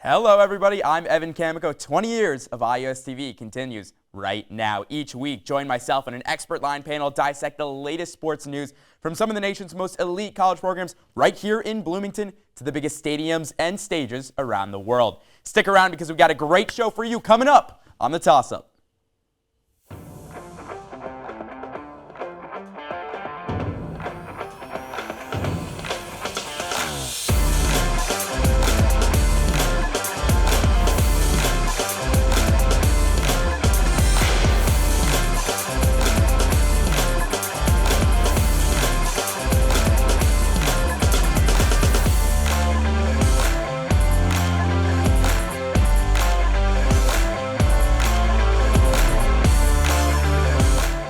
Hello, everybody. I'm Evan Kamiko. 20 years of iOS TV continues right now. Each week, join myself and an expert line panel dissect the latest sports news from some of the nation's most elite college programs right here in Bloomington to the biggest stadiums and stages around the world. Stick around because we've got a great show for you coming up on the Toss Up.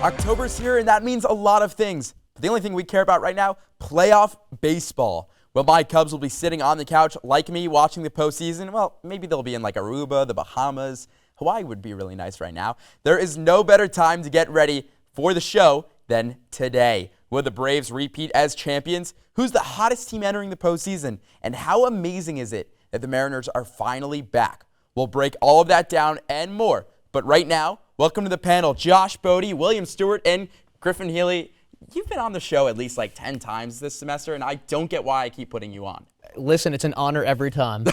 October's here, and that means a lot of things. But the only thing we care about right now, playoff baseball. Well, my Cubs will be sitting on the couch like me watching the postseason. Well, maybe they'll be in like Aruba, the Bahamas. Hawaii would be really nice right now. There is no better time to get ready for the show than today. Will the Braves repeat as champions? Who's the hottest team entering the postseason? And how amazing is it that the Mariners are finally back? We'll break all of that down and more. But right now, welcome to the panel, Josh Bodie, William Stewart, and Griffin Healy. You've been on the show at least like 10 times this semester, and I don't get why I keep putting you on. Listen, it's an honor every time.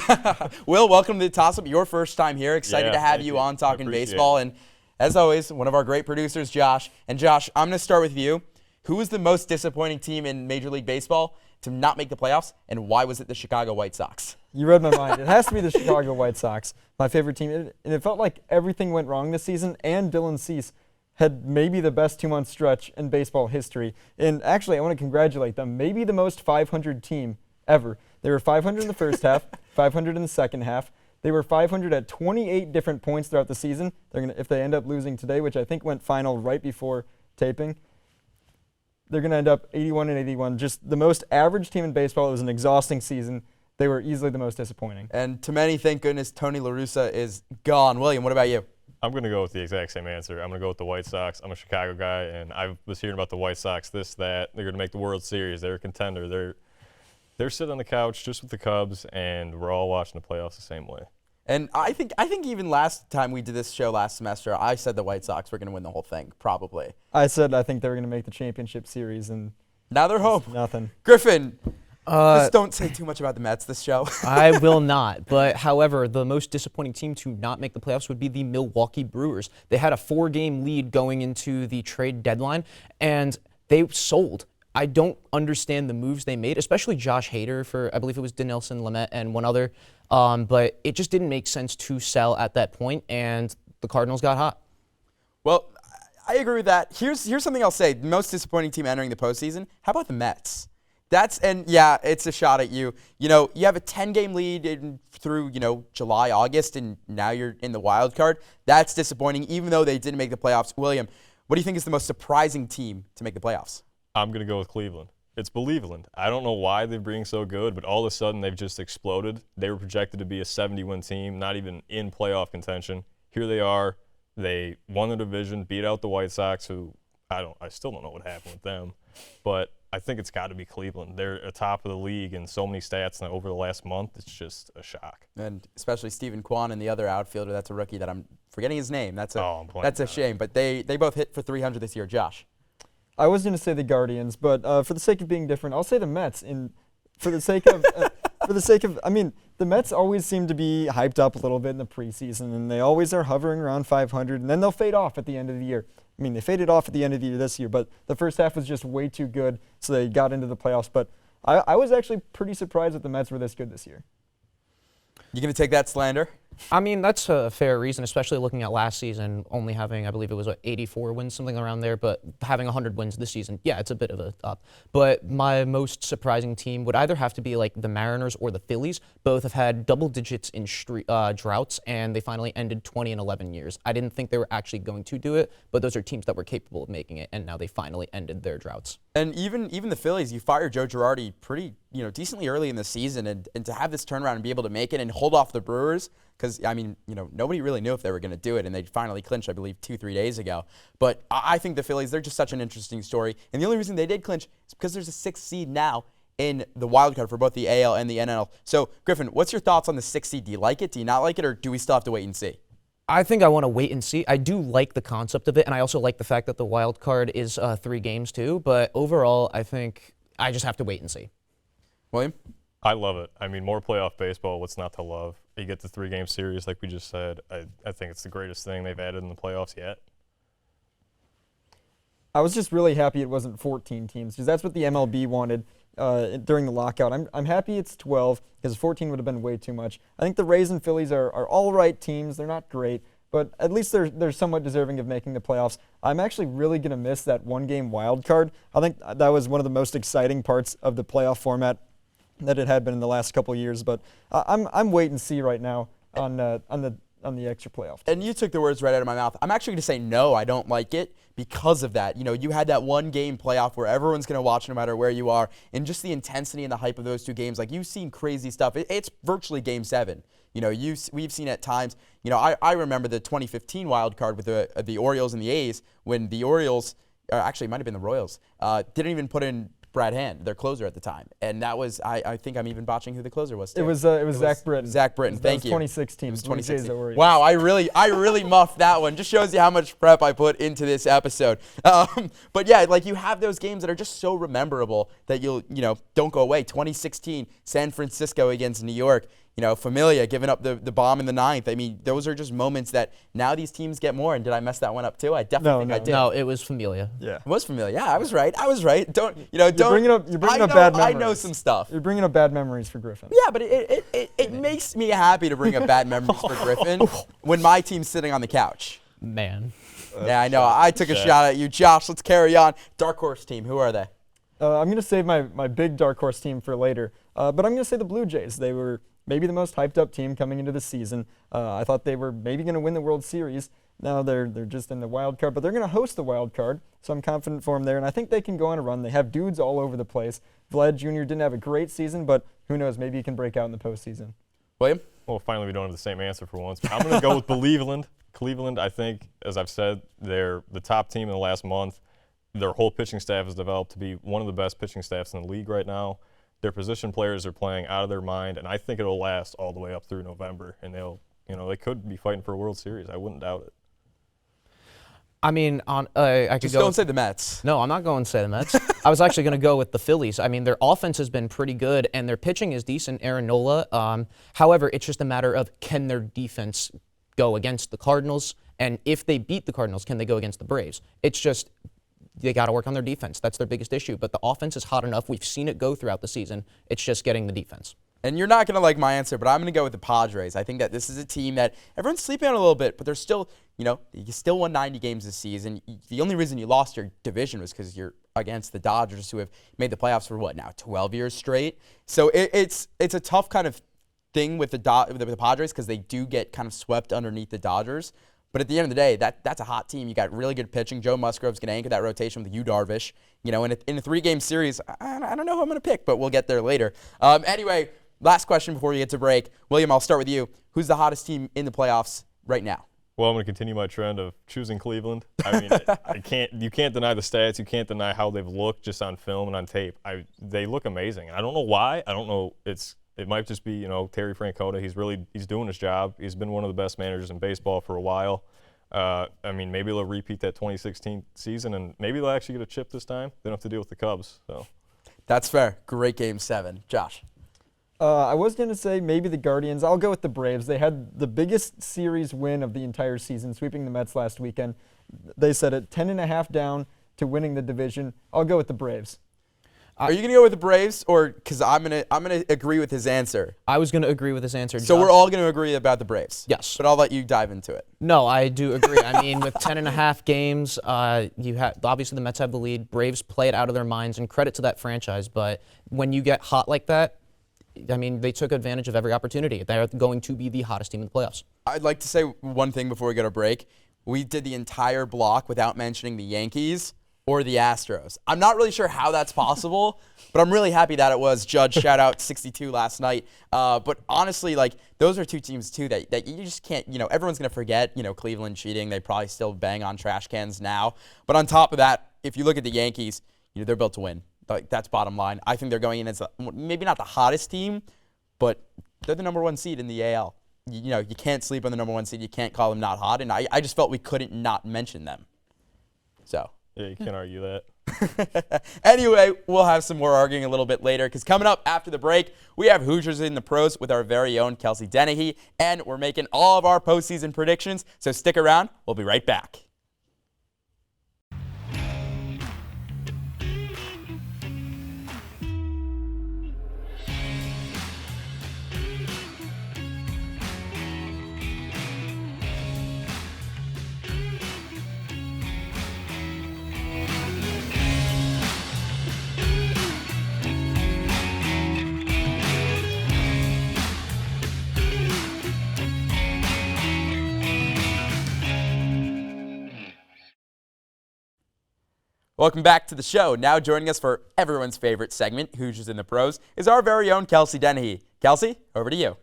Will, welcome to the Toss Up. Your first time here. Excited to have you on talking baseball. And as always, one of our great producers, Josh. And Josh, I'm going to start with you. Who was the most disappointing team in Major League Baseball to not make the playoffs, and why was it the Chicago White Sox? You read my mind. It has to be the Chicago White Sox, my favorite team. And it felt like everything went wrong this season, and Dylan Cease had maybe the best 2-month stretch in baseball history. And actually, I want to congratulate them. Maybe the most 500 team ever. They were 500 in the first half, 500 in the second half. They were 500 at 28 different points throughout the season. They're gonna, if they end up losing today, which I think went final right before taping, they're going to end up 81-81. Just the most average team in baseball. It was an exhausting season. They were easily the most disappointing. And to many, thank goodness, Tony La Russa is gone. William, what about you? I'm going to go with the exact same answer. I'm going to go with the White Sox. I'm a Chicago guy, and I was hearing about the White Sox, this, that. They're going to make the World Series. They're a contender. They're sitting on the couch just with the Cubs, and we're all watching the playoffs the same way. And I think even last time we did this show last semester, I said the White Sox were going to win the whole thing, probably. I said I think they were going to make the championship series, and now they're home. Nothing. Griffin, just don't say too much about the Mets this show. I will not. But, however, the most disappointing team to not make the playoffs would be the Milwaukee Brewers. They had a 4-game lead going into the trade deadline, and they sold. I don't understand the moves they made, especially Josh Hader for, I believe it was Dinelson Lamet and one other. But it just didn't make sense to sell at that point, and the Cardinals got hot. Well, I agree with that. Here's something I'll say. The most disappointing team entering the postseason, how about the Mets? It's a shot at you. You know, you have a 10-game lead through, July, August, and now you're in the wild card. That's disappointing, even though they didn't make the playoffs. William, what do you think is the most surprising team to make the playoffs? I'm going to go with Cleveland. It's Believeland. I don't know why they're being so good, but all of a sudden they've just exploded. They were projected to be a 70-win team, not even in playoff contention. Here they are. They won the division, beat out the White Sox, who I still don't know what happened with them. But I think it's got to be Cleveland. They're atop of the league in so many stats over the last month. It's just a shock. And especially Stephen Kwan and the other outfielder. That's a rookie that I'm forgetting his name. That's a shame. But they both hit for 300 this year. Josh. I was going to say the Guardians, but for the sake of being different, I'll say the Mets. For the sake of, the Mets always seem to be hyped up a little bit in the preseason, and they always are hovering around 500, and then they'll fade off at the end of the year. I mean, they faded off at the end of the year this year, but the first half was just way too good, so they got into the playoffs. But I was actually pretty surprised that the Mets were this good this year. You going to take that slander? I mean, that's a fair reason, especially looking at last season, only having, I believe it was 84 wins, something around there, but having 100 wins this season, yeah, it's a bit of a up. But my most surprising team would either have to be like the Mariners or the Phillies. Both have had double digits in droughts, and they finally ended 20 and 11 years. I didn't think they were actually going to do it, but those are teams that were capable of making it, and now they finally ended their droughts. And even the Phillies, you fired Joe Girardi pretty, decently early in the season, and to have this turnaround and be able to make it and hold off the Brewers, because, nobody really knew if they were going to do it, and they finally clinched, I believe, 2-3 days ago. But I think the Phillies, they're just such an interesting story. And the only reason they did clinch is because there's a 6th seed now in the wild card for both the AL and the NL. So, Griffin, what's your thoughts on the 6 seed? Do you like it? Do you not like it? Or do we still have to wait and see? I think I want to wait and see. I do like the concept of it, and I also like the fact that the wild card is 3 games too. But overall, I think I just have to wait and see. William? I love it. I mean, more playoff baseball, what's not to love? You get the 3-game series like we just said. I think it's the greatest thing they've added in the playoffs yet. I was just really happy it wasn't 14 teams because that's what the MLB wanted during the lockout. I'm happy it's 12 because 14 would have been way too much. I think the Rays and Phillies are all right teams. They're not great, but at least they're somewhat deserving of making the playoffs. I'm actually really going to miss that 1-game wild card. I think that was one of the most exciting parts of the playoff format that it had been in the last couple of years. But I'm wait and see right now on the extra playoff. And you took the words right out of my mouth. I'm actually going to say no, I don't like it because of that. You know, you had that 1-game playoff where everyone's going to watch no matter where you are, and just the intensity and the hype of those 2 games. Like, you've seen crazy stuff. It's virtually Game 7. You know, we've seen at times. You know, I remember the 2015 wild card with the Orioles and the A's when the Orioles, actually it might have been the Royals, didn't even put in Brad Hand, their closer at the time, and that was I think I'm even botching who the closer was. Too. It was Zach Britton. Zach Britton, thank you. 2016. It was 2016. Wow, wow, I really muffed that one. Just shows you how much prep I put into this episode. But yeah, like, you have those games that are just so memorable that don't go away. 2016, San Francisco against New York. You know, Familia giving up the bomb in the 9th. I mean, those are just moments that now these teams get more. And did I mess that one up too? I definitely think I did. No, it was Familia. Yeah, it was Familia. Yeah, I was right. Don't. You're bringing up bad memories. I know some stuff. You're bringing up bad memories for Griffin. Yeah, but it makes me happy to bring up bad memories for Griffin when my team's sitting on the couch. Man. Yeah, I know. I took a shot at you, Josh. Let's carry on. Dark horse team. Who are they? I'm going to save my big dark horse team for later, but I'm going to say the Blue Jays. They were maybe the most hyped up team coming into the season. I thought they were maybe going to win the World Series. Now they're just in the wild card, but they're going to host the wild card, so I'm confident for them there, and I think they can go on a run. They have dudes all over the place. Vlad Jr. didn't have a great season, but who knows, maybe he can break out in the postseason. William? Well, finally we don't have the same answer for once. But I'm going to go with Cleveland. Cleveland, I think, as I've said, they're the top team in the last month. Their whole pitching staff has developed to be one of the best pitching staffs in the league right now. Their position players are playing out of their mind, and I think it'll last all the way up through November. And they could be fighting for a World Series. I wouldn't doubt it. I mean, I could Just go. don't say the Mets. No, I'm not going to say the Mets. I was actually going to go with the Phillies. I mean, their offense has been pretty good, and their pitching is decent. Aaron Nola. However, it's just a matter of can their defense go against the Cardinals, and if they beat the Cardinals, can they go against the Braves? It's just they got to work on their defense. That's their biggest issue. But the offense is hot enough. We've seen it go throughout the season. It's just getting the defense. And you're not going to like my answer, but I'm going to go with the Padres. I think that this is a team that everyone's sleeping on a little bit, but they're still, you still won 90 games this season. The only reason you lost your division was because you're against the Dodgers, who have made the playoffs for 12 years straight. So it's a tough kind of thing with the Padres because they do get kind of swept underneath the Dodgers. But at the end of the day, that's a hot team. You got really good pitching. Joe Musgrove's going to anchor that rotation with Yu Darvish. In a 3-game series, I don't know who I'm going to pick, but we'll get there later. Anyway, last question before we get to break. William, I'll start with you. Who's the hottest team in the playoffs right now? Well, I'm going to continue my trend of choosing Cleveland. I mean, you can't deny the stats. You can't deny how they've looked just on film and on tape. They look amazing. I don't know why. I don't know. It might just be, Terry Francona. He's doing his job. He's been one of the best managers in baseball for a while. I mean, maybe they'll repeat that 2016 season, and maybe they'll actually get a chip this time. They don't have to deal with the Cubs. So that's fair. Great Game 7. Josh? I was going to say maybe the Guardians. I'll go with the Braves. They had the biggest series win of the entire season, sweeping the Mets last weekend. They said it 10.5 down to winning the division. I'll go with the Braves. Are you going to go with the Braves, or because I'm gonna agree with his answer? I was going to agree with his answer. So Josh. we're all going to agree about the Braves. Yes. But I'll let you dive into it. No, I do agree. I mean, with 10.5 games, obviously the Mets have the lead. Braves play it out of their minds, and credit to that franchise. But when you get hot like that, I mean, they took advantage of every opportunity. They're going to be the hottest team in the playoffs. I'd like to say one thing before we go to break. We did the entire block without mentioning the Yankees or the Astros. I'm not really sure how that's possible, but I'm really happy that it was. Judge, shout out 62 last night. But honestly, those are two teams, too, that you just can't, everyone's going to forget, Cleveland cheating. They probably still bang on trash cans now. But on top of that, if you look at the Yankees, they're built to win. Like, that's bottom line. I think they're going in as maybe not the hottest team, but they're the number 1 seed in the AL. You can't sleep on the number 1 seed. You can't call them not hot. And I just felt we couldn't not mention them. So. Yeah, you can't argue that. Anyway, we'll have some more arguing a little bit later because coming up after the break, we have Hoosiers in the pros with our very own Kelsey Dennehy, and we're making all of our postseason predictions. So stick around. We'll be right back. Welcome back to the show. Now joining us for everyone's favorite segment, Hoosiers in the Pros, is our very own Kelsey Dennehy. Kelsey, over to you.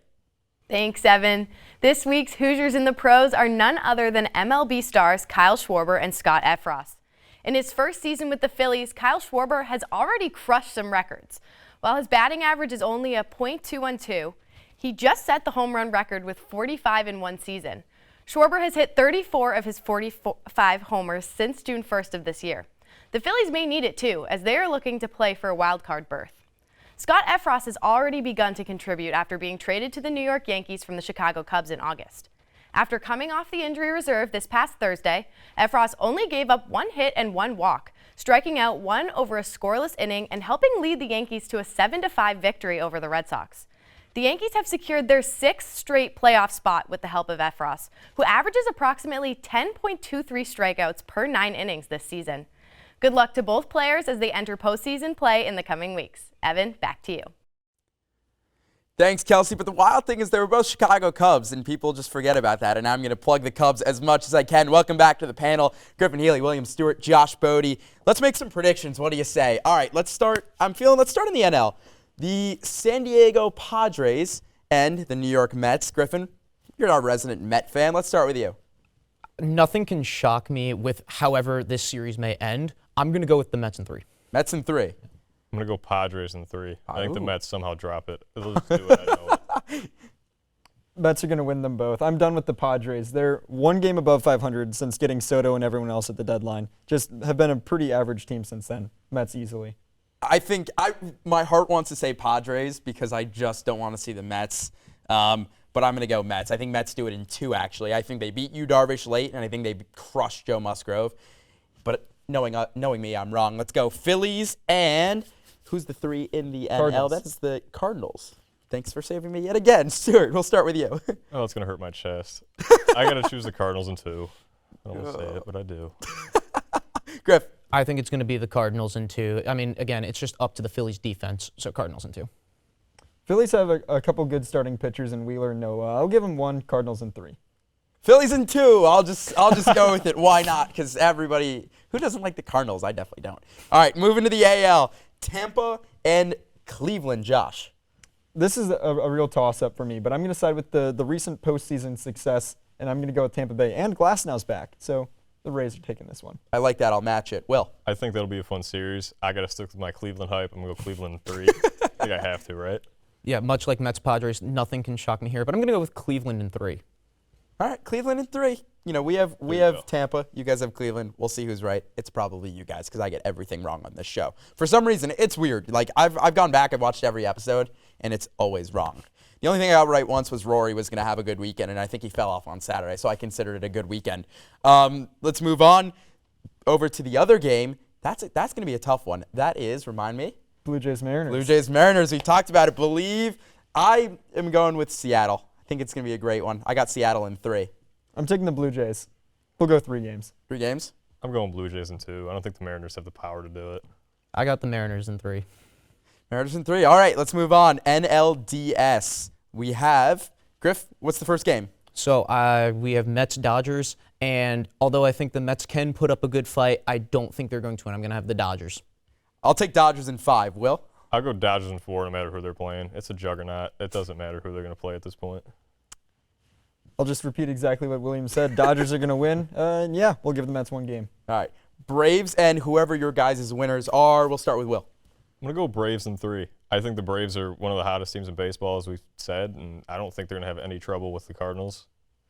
Thanks, Evan. This week's Hoosiers in the Pros are none other than MLB stars Kyle Schwarber and Scott Effross. In his first season with the Phillies, Kyle Schwarber has already crushed some records. While his batting average is only a .212, he just set the home run record with 45 in one season. Schwarber has hit 34 of his 45 homers since June 1st of this year. The Phillies may need it too, as they are looking to play for a wild card berth. Scott Effross has already begun to contribute after being traded to the New York Yankees from the Chicago Cubs in August. After coming off the injury reserve this past Thursday, Effross only gave up 1 hit and 1 walk, striking out 1 over a scoreless inning and helping lead the Yankees to a 7-5 victory over the Red Sox. The Yankees have secured their 6th straight playoff spot with the help of Effross, who averages approximately 10.23 strikeouts per 9 innings this season. Good luck to both players as they enter postseason play in the coming weeks. Evan, back to you. Thanks, Kelsey. But the wild thing is they were both Chicago Cubs, and people just forget about that. And I'm going to plug the Cubs as much as I can. Welcome back to the panel. Griffin Healy, William Stewart, Josh Bodie. Let's make some predictions. What do you say? All right, let's start. Let's start in the NL. The San Diego Padres and the New York Mets. Griffin, you're our resident Met fan. Let's start with you. Nothing can shock me with however this series may end. I'm going to go with the Mets in 3. Mets in 3. I'm going to go Padres in 3. I think the Ooh. Mets somehow drop it. They'll just do it. I know it. Mets are going to win them both. I'm done with the Padres. They're 1 game above 500 since getting Soto and everyone else at the deadline. Just have been a pretty average team since then. Mets easily. I think my heart wants to say Padres because I just don't want to see the Mets. But I'm going to go Mets. I think Mets do it in 2, actually. I think they beat Yu Darvish late, and I think they crushed Joe Musgrove. But knowing me, I'm wrong. Let's go Phillies, and who's the 3 in the NL? Cardinals. That's the Cardinals. Thanks for saving me yet again. Stuart, we'll start with you. Oh, it's going to hurt my chest. I got to choose the Cardinals in 2. I don't want to say it, but I do. Griff. I think it's going to be the Cardinals in 2. I mean, again, it's just up to the Phillies defense, so Cardinals in 2. Phillies have a couple good starting pitchers in Wheeler and Noah. I'll give them 1, Cardinals in 3. Phillies in 2. I'll just go with it. Why not? Because everybody, who doesn't like the Cardinals? I definitely don't. All right, moving to the AL. Tampa and Cleveland, Josh. This is a real toss-up for me, but I'm going to side with the recent postseason success, and I'm going to go with Tampa Bay. And Glasnow's back, so the Rays are taking this one. I like that. I'll match it. Will. I think that'll be a fun series. I got to stick with my Cleveland hype. I'm going to go Cleveland in 3. I think I have to, right? Yeah, much like Mets Padres, nothing can shock me here, but I'm going to go with Cleveland in 3. All right, Cleveland in 3. We have go. Tampa. You guys have Cleveland. We'll see who's right. It's probably you guys because I get everything wrong on this show. For some reason, it's weird. Like I've gone back. I've watched every episode, and it's always wrong. The only thing I got right once was Rory was going to have a good weekend, and I think he fell off on Saturday, so I considered it a good weekend. Let's move on over to the other game. That's going to be a tough one. That is, remind me. Blue Jays Mariners. Blue Jays Mariners. We talked about it. I am going with Seattle. I think it's going to be a great one. I got Seattle in 3. I'm taking the Blue Jays. We'll go 3 games. 3 games? I'm going Blue Jays in 2. I don't think the Mariners have the power to do it. I got the Mariners in 3. Mariners in 3. All right, let's move on. NLDS. We have, Griff, what's the first game? So we have Mets-Dodgers, and although I think the Mets can put up a good fight, I don't think they're going to win. I'm going to have the Dodgers. I'll take Dodgers in 5. Will? I'll go Dodgers in 4 no matter who they're playing. It's a juggernaut. It doesn't matter who they're going to play at this point. I'll just repeat exactly what William said. Dodgers are going to win. And yeah, we'll give the Mets 1 game. All right. Braves and whoever your guys' winners are. We'll start with Will. I'm going to go Braves in 3. I think the Braves are one of the hottest teams in baseball, as we've said, and I don't think they're going to have any trouble with the Cardinals.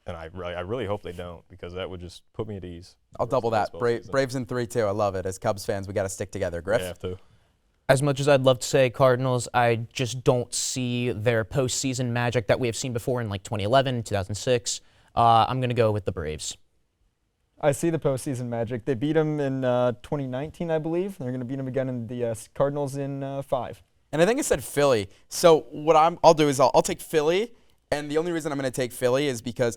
And I really hope they don't, because that would just put me at ease. I'll double that. Braves in 3 too. I love it. As Cubs fans, we got to stick together. Griff? You have to. As much as I'd love to say Cardinals, I just don't see their postseason magic that we have seen before in like 2011, 2006. I'm going to go with the Braves. I see the postseason magic. They beat them in 2019, I believe. They're going to beat them again in the Cardinals in 5. And I think I said Philly. So what I'll do is I'll take Philly, and the only reason I'm going to take Philly is because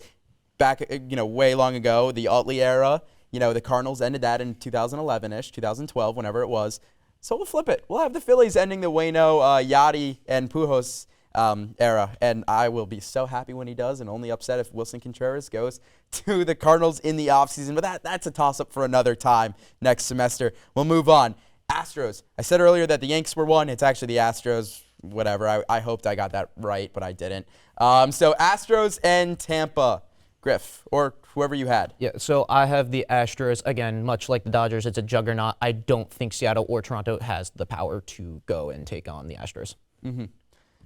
back, way long ago, the Utley era, the Cardinals ended that in 2011-ish, 2012, whenever it was. So we'll flip it. We'll have the Phillies ending the Waino, Yachty, and Pujols era, and I will be so happy when he does, and only upset if Wilson Contreras goes to the Cardinals in the offseason. But that's a toss-up for another time next semester. We'll move on. Astros. I said earlier that the Yanks were 1. It's actually the Astros. Whatever. I hoped I got that right, but I didn't. So Astros and Tampa. Griff, or whoever you had. Yeah, so I have the Astros. Again, much like the Dodgers, it's a juggernaut. I don't think Seattle or Toronto has the power to go and take on the Astros. Mm-hmm.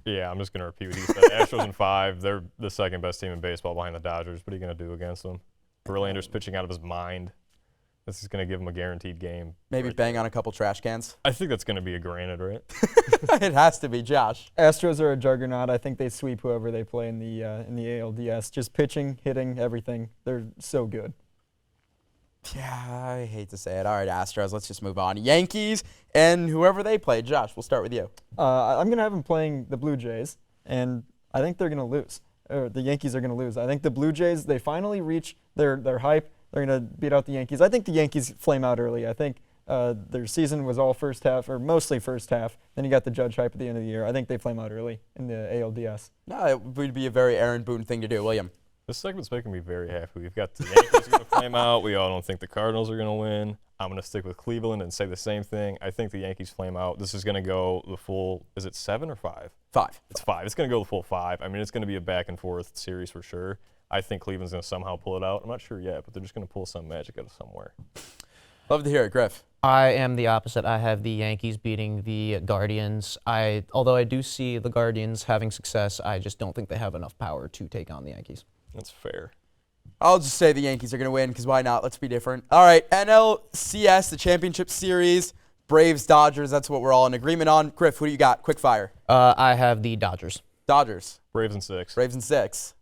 Yeah, I'm just going to repeat what he said. Astros in 5. They're the second best team in baseball behind the Dodgers. What are you going to do against them? Verlander's pitching out of his mind. This is going to give him a guaranteed game. Maybe bang on a couple trash cans. I think that's going to be a granted, right? It has to be, Josh. Astros are a juggernaut. I think they sweep whoever they play in the ALDS. Just pitching, hitting, everything. They're so good. Yeah, I hate to say it. All right, Astros, let's just move on. Yankees and whoever they play. Josh, we'll start with you. I'm going to have them playing the Blue Jays, and I think they're going to lose. Or the Yankees are going to lose. I think the Blue Jays, they finally reach their hype. They're going to beat out the Yankees. I think the Yankees flame out early. I think their season was all first half, or mostly first half. Then you got the Judge hype at the end of the year. I think they flame out early in the ALDS. No, it would be a very Aaron Boone thing to do. William? This segment's making me very happy. We've got the Yankees going to flame out. We all don't think the Cardinals are going to win. I'm going to stick with Cleveland and say the same thing. I think the Yankees flame out. This is going to go the full, is it 7 or 5? 5. It's 5. It's going to go the full 5. I mean, it's going to be a back-and-forth series for sure. I think Cleveland's going to somehow pull it out. I'm not sure yet, but they're just going to pull some magic out of somewhere. Love to hear it, Griff. I am the opposite. I have the Yankees beating the Guardians. Although I do see the Guardians having success, I just don't think they have enough power to take on the Yankees. That's fair. I'll just say the Yankees are going to win, because why not? Let's be different. All right, NLCS, the championship series, Braves, Dodgers, that's what we're all in agreement on. Griff, who do you got? Quick fire. I have the Dodgers. Dodgers. Braves in 6. Braves in 6.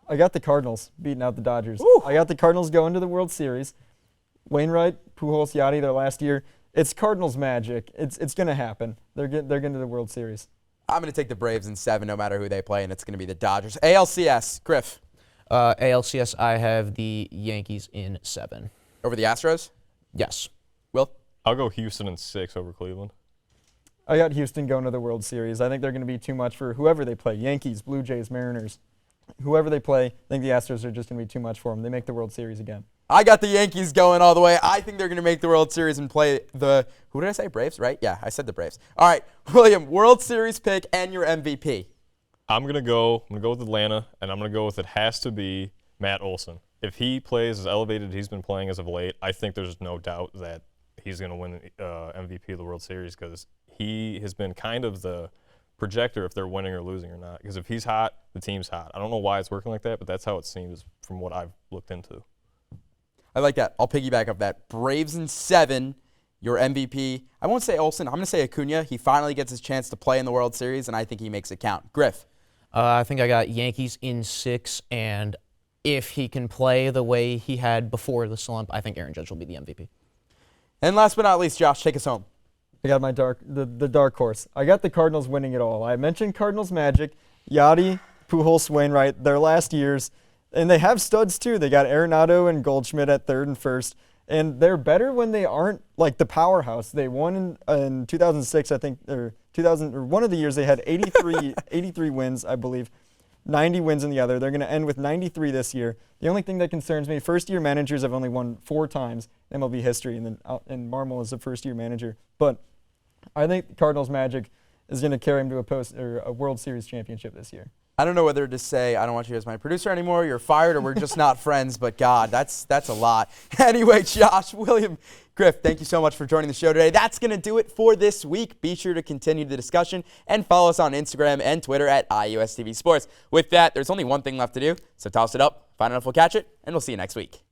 I got the Cardinals beating out the Dodgers. Woo. I got the Cardinals going to the World Series. Wainwright, Pujols, Yachty, their last year. It's Cardinals magic. It's going to happen. They're getting to the World Series. I'm going to take the Braves in 7 no matter who they play, and it's going to be the Dodgers. ALCS, Griff. ALCS, I have the Yankees in 7. Over the Astros? Yes. Will? I'll go Houston in 6 over Cleveland. I got Houston going to the World Series. I think they're going to be too much for whoever they play. Yankees, Blue Jays, Mariners. Whoever they play, I think the Astros are just going to be too much for them. They make the World Series again. I got the Yankees going all the way. I think they're going to make the World Series and play the, who did I say, Braves, right? Yeah, I said the Braves. All right, William, World Series pick and your MVP. I'm going to go with Atlanta, and I'm going to go with it has to be Matt Olson. If he plays as elevated as he's been playing as of late, I think there's no doubt that he's going to win MVP of the World Series, because he has been kind of the projector if they're winning or losing or not. Because if he's hot, the team's hot. I don't know why it's working like that, but that's how it seems from what I've looked into. I like that. I'll piggyback off that. Braves in 7, your MVP. I won't say Olsen. I'm going to say Acuna. He finally gets his chance to play in the World Series, and I think he makes it count. Griff. I think I got Yankees in 6, and if he can play the way he had before the slump, I think Aaron Judge will be the MVP. And last but not least, Josh, take us home. I got my the dark horse. I got the Cardinals winning it all. I mentioned Cardinals magic, Yachty, Pujols, Wainwright, their last years, and they have studs too. They got Arenado and Goldschmidt at 3rd and 1st, and they're better when they aren't like the powerhouse. They won in 2006, I think, or 2000, or one of the years they had 83 wins, I believe, 90 wins in the other. They're going to end with 93 this year. The only thing that concerns me, first-year managers have only won 4 times in MLB history, and Marmol is a first-year manager, but I think Cardinals magic is going to carry him to a World Series championship this year. I don't know whether to say I don't want you as my producer anymore, you're fired, or we're just not friends, but God, that's a lot. Anyway, Josh, William, Griff, thank you so much for joining the show today. That's going to do it for this week. Be sure to continue the discussion and follow us on Instagram and Twitter at IUSTV Sports. With that, there's only one thing left to do, so toss it up, find out if we'll catch it, and we'll see you next week.